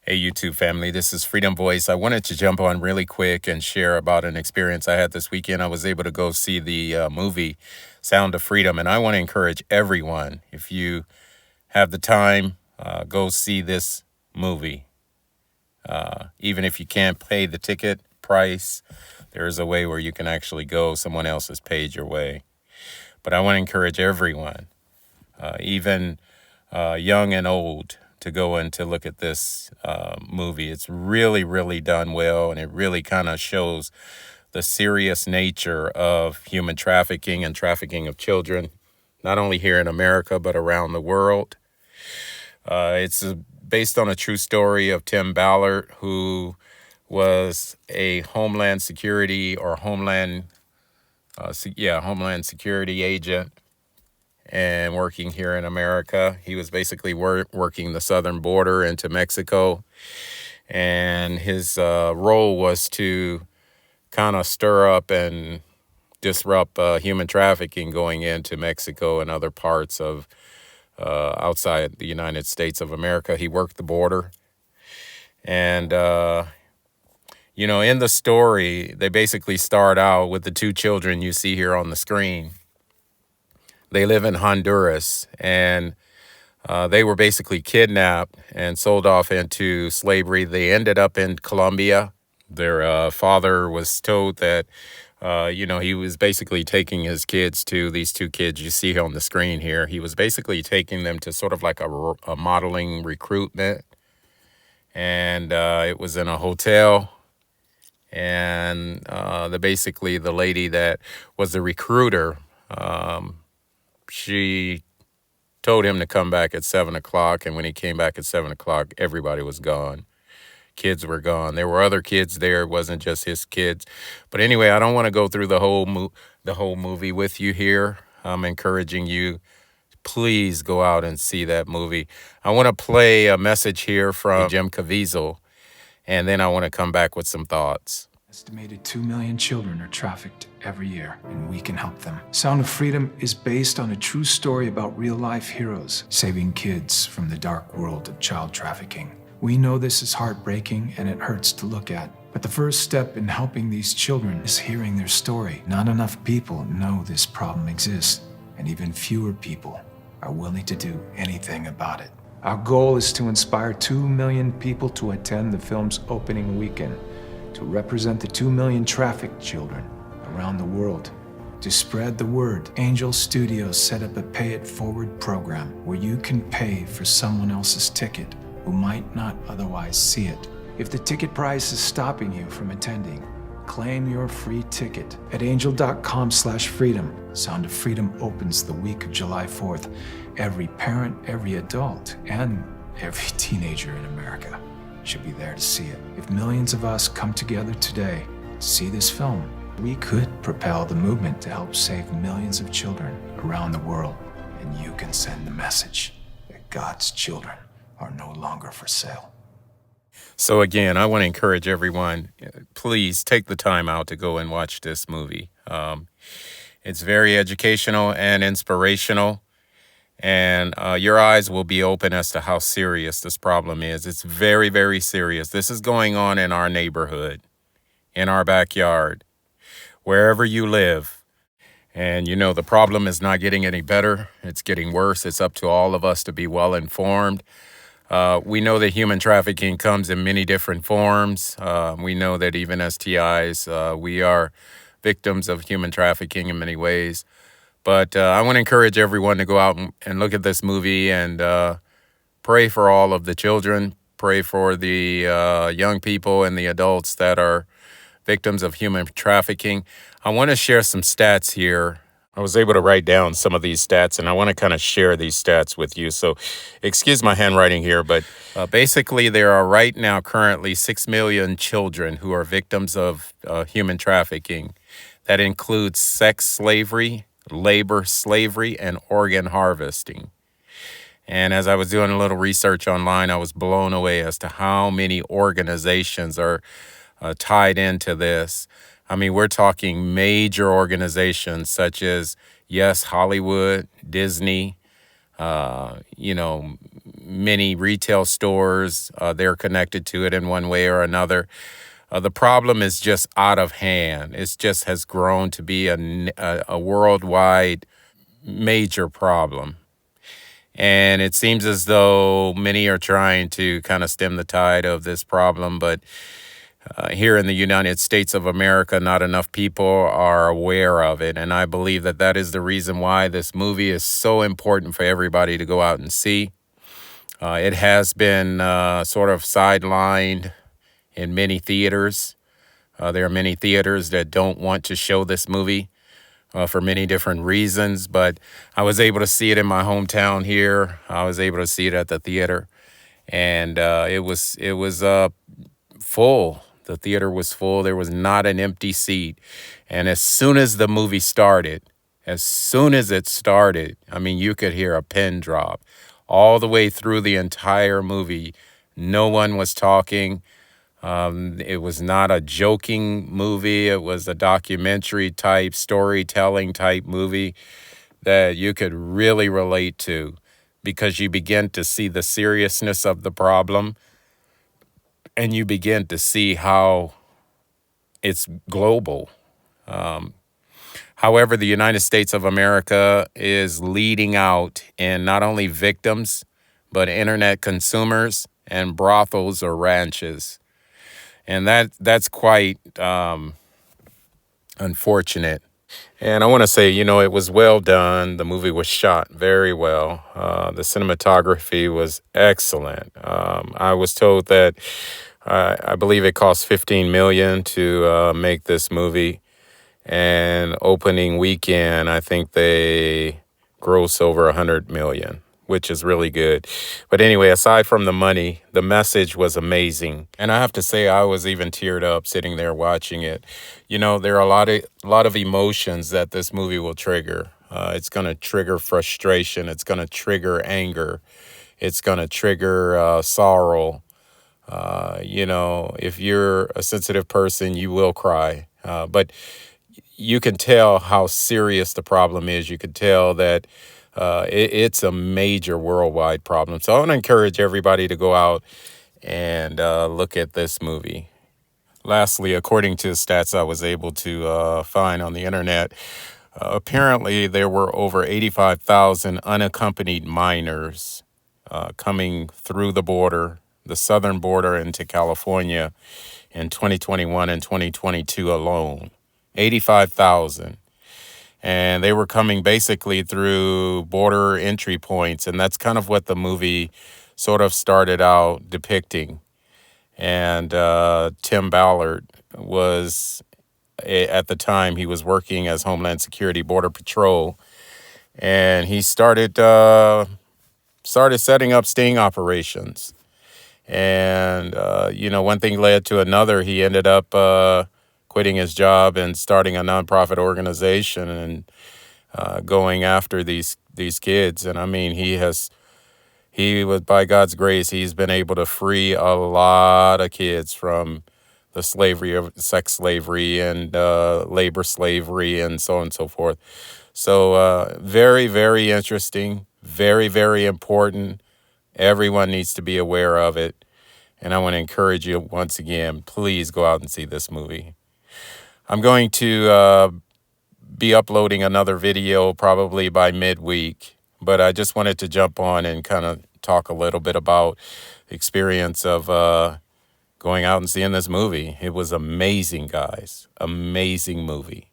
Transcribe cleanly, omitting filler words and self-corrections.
Hey, YouTube family, this is Freedom Voice. I wanted to jump on really quick and share about an experience I had this weekend. I was able to go see the movie Sound of Freedom, and I want to encourage everyone, if you have the time, go see this movie. Even if you can't pay the ticket price, there is a way where you can actually go. Someone else has paid your way. But I want to encourage everyone, even young and old, to go and to look at this movie. It's really, really done well, and it really kind of shows the serious nature of human trafficking and trafficking of children, not only here in America, but around the world. It's based on a true story of Tim Ballard, who was a Homeland Security or Homeland Security agent and working here in America. He was basically working the southern border into Mexico, and his role was to kind of stir up and disrupt human trafficking going into Mexico and other parts of outside the United States of America. He worked the border, and in the story, they basically start out with the two children you see here on the screen. They live in Honduras, and they were basically kidnapped and sold off into slavery. They ended up in Colombia. Their father was told that, he was basically taking his kids to these two kids you see on the screen here. He was basically taking them to sort of like a modeling recruitment. And it was in a hotel. And the lady that was the recruiter, she told him to come back at 7 o'clock. And when he came back at 7 o'clock, everybody was gone. Kids were gone. There were other kids there. It wasn't just his kids. But anyway, I don't want to go through the whole movie with you here. I'm encouraging you, please go out and see that movie. I want to play a message here from Jim Caviezel, and then I want to come back with some thoughts. Estimated 2 million children are trafficked every year, and we can help them. Sound of Freedom is based on a true story about real-life heroes saving kids from the dark world of child trafficking. We know this is heartbreaking and it hurts to look at, but the first step in helping these children is hearing their story. Not enough people know this problem exists, and even fewer people are willing to do anything about it. Our goal is to inspire 2 million people to attend the film's opening weekend, to represent the 2 million trafficked children around the world. To spread the word, Angel Studios set up a Pay It Forward program where you can pay for someone else's ticket who might not otherwise see it. If the ticket price is stopping you from attending, claim your free ticket at angel.com/freedom. Sound of Freedom opens the week of July 4th. Every parent, every adult, and every teenager in America should be there to see it. If millions of us come together today to see this film, we could propel the movement to help save millions of children around the world. And you can send the message that God's children are no longer for sale. So again, I want to encourage everyone, please take the time out to go and watch this movie. It's very educational and inspirational. And your eyes will be open as to how serious this problem is. It's very, very serious. This is going on in our neighborhood, in our backyard, wherever you live. And, the problem is not getting any better. It's getting worse. It's up to all of us to be well informed. We know that human trafficking comes in many different forms. We know that even as TIs, we are victims of human trafficking in many ways. But I want to encourage everyone to go out and look at this movie and pray for all of the children, pray for the young people and the adults that are victims of human trafficking. I want to share some stats here. I was able to write down some of these stats, and I want to kind of share these stats with you. So excuse my handwriting here, but basically there are right now currently 6 million children who are victims of human trafficking. That includes sex slavery, labor slavery, and organ harvesting. And as I was doing a little research online, I was blown away as to how many organizations are tied into this. I mean, we're talking major organizations such as, yes, Hollywood, Disney, many retail stores. They're connected to it in one way or another. The problem is just out of hand. It just has grown to be a worldwide major problem. And it seems as though many are trying to kind of stem the tide of this problem, but here in the United States of America, not enough people are aware of it. And I believe that that is the reason why this movie is so important for everybody to go out and see. It has been sort of sidelined in many theaters. There are many theaters that don't want to show this movie for many different reasons, but I was able to see it in my hometown here. I was able to see it at the theater, and it was full. The theater was full. There was not an empty seat. And as soon as the movie started, as soon as it started, I mean, you could hear a pin drop all the way through the entire movie. No one was talking. It was not a joking movie. It was a documentary type, storytelling type movie that you could really relate to, because you begin to see the seriousness of the problem, and you begin to see how it's global. However, the United States of America is leading out in not only victims, but internet consumers and brothels or ranches. And that's quite unfortunate. And I want to say, it was well done. The movie was shot very well. The cinematography was excellent. I was told that I believe it cost $15 million to make this movie. And opening weekend, I think they grossed over $100 million, which is really good. But anyway, aside from the money, the message was amazing. And I have to say, I was even teared up sitting there watching it. There are a lot of emotions that this movie will trigger. It's going to trigger frustration. It's going to trigger anger. It's going to trigger sorrow. If you're a sensitive person, you will cry. But you can tell how serious the problem is. You can tell that it's a major worldwide problem. So I want to encourage everybody to go out and look at this movie. Lastly, according to the stats I was able to find on the internet, apparently there were over 85,000 unaccompanied minors coming through the southern border into California in 2021 and 2022 alone. 85,000. And they were coming basically through border entry points. And that's kind of what the movie sort of started out depicting. And Tim Ballard was, at the time, he was working as Homeland Security Border Patrol. And he started setting up sting operations. And, one thing led to another. He ended up quitting his job and starting a nonprofit organization and going after these kids. And I mean, he was, by God's grace, he's been able to free a lot of kids from the slavery of sex slavery and labor slavery and so on and so forth. So very, very interesting, very, very important. Everyone needs to be aware of it. And I want to encourage you once again, please go out and see this movie. I'm going to be uploading another video probably by midweek, but I just wanted to jump on and kind of talk a little bit about the experience of going out and seeing this movie. It was amazing, guys. Amazing movie.